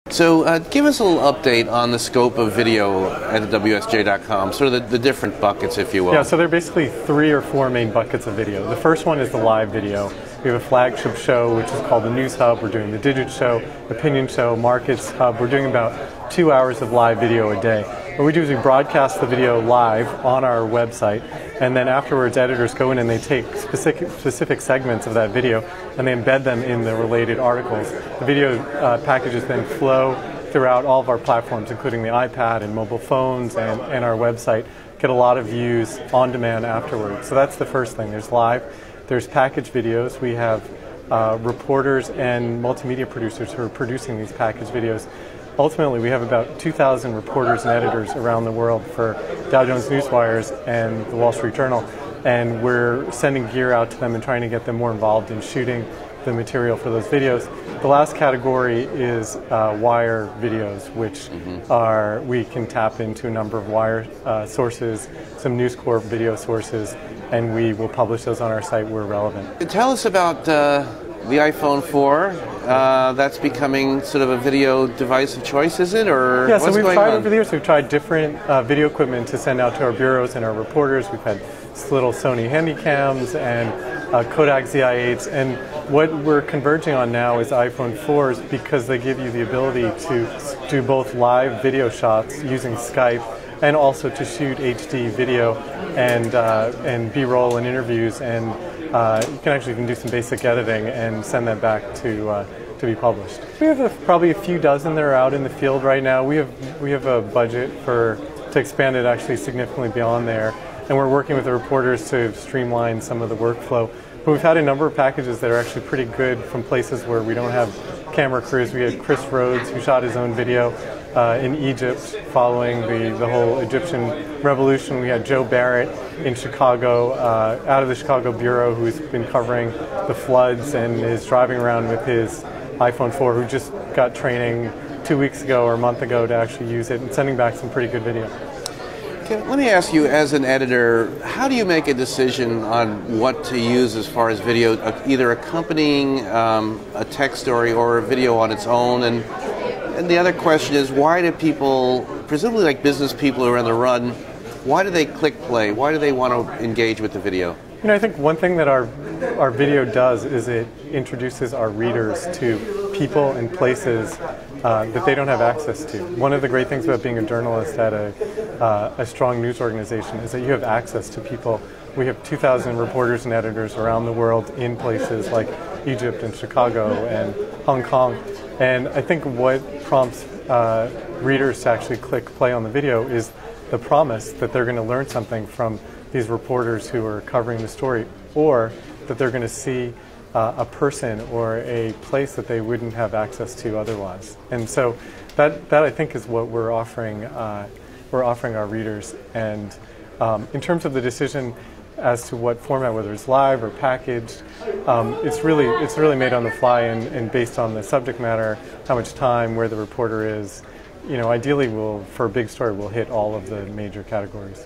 So give us a little update on the scope of video at WSJ.com, sort of the different buckets, if you will. Yeah, so there are basically 3 or 4 main buckets of video. The first one is the live video. We have a flagship show, which is called the News Hub. We're doing the Digit Show, Opinion Show, Markets Hub. We're doing about 2 hours of live video a day. What we do is we broadcast the video live on our website, and then afterwards editors go in and they take specific segments of that video and they embed them in the related articles. The video packages then flow throughout all of our platforms, including the iPad and mobile phones and our website, get a lot of views on demand afterwards. So that's the first thing. There's live. There's package videos. We have reporters and multimedia producers who are producing these package videos. Ultimately, we have about 2,000 reporters and editors around the world for Dow Jones Newswires and the Wall Street Journal, and we're sending gear out to them and trying to get them more involved in shooting the material for those videos. The last category is wire videos, which we can tap into a number of wire sources, some News Corp video sources, and we will publish those on our site where relevant. Tell us about the iPhone 4. That's becoming sort of a video device of choice, is it? Or yeah, so we've tried on? over the years, we've tried different video equipment to send out to our bureaus and our reporters. We've had little Sony Handycams and Kodak ZI-8s, and what we're converging on now is iPhone 4s because they give you the ability to do both live video shots using Skype and also to shoot HD video and B-roll and interviews, and you can actually even do some basic editing and send that back to be published. We have probably a few dozen that are out in the field right now. We have a budget to expand it actually significantly beyond there, and we're working with the reporters to streamline some of the workflow. But we've had a number of packages that are actually pretty good from places where we don't have camera crews. We had Chris Rhodes, who shot his own video in Egypt following the whole Egyptian revolution. We had Joe Barrett in Chicago, out of the Chicago Bureau, who's been covering the floods and is driving around with his iPhone 4, who just got training 2 weeks ago or a month ago to actually use it and sending back some pretty good video. Okay, let me ask you, as an editor, how do you make a decision on what to use as far as video, either accompanying a text story or a video on its own? And the other question is, why do people, presumably like business people who are on the run, why do they click play? Why do they want to engage with the video? You know, I think one thing that our video does is it introduces our readers to people and places that they don't have access to. One of the great things about being a journalist at a strong news organization is that you have access to people. We have 2,000 reporters and editors around the world in places like Egypt and Chicago and Hong Kong. And I think what prompts readers to actually click play on the video is the promise that they're going to learn something from these reporters who are covering the story, or that they're going to see a person or a place that they wouldn't have access to otherwise. And so that I think is what we're offering our readers. And in terms of the decision as to what format, whether it's live or packaged, it's really made on the fly and based on the subject matter, how much time, where the reporter is. You know, ideally, for a big story, we'll hit all of the major categories.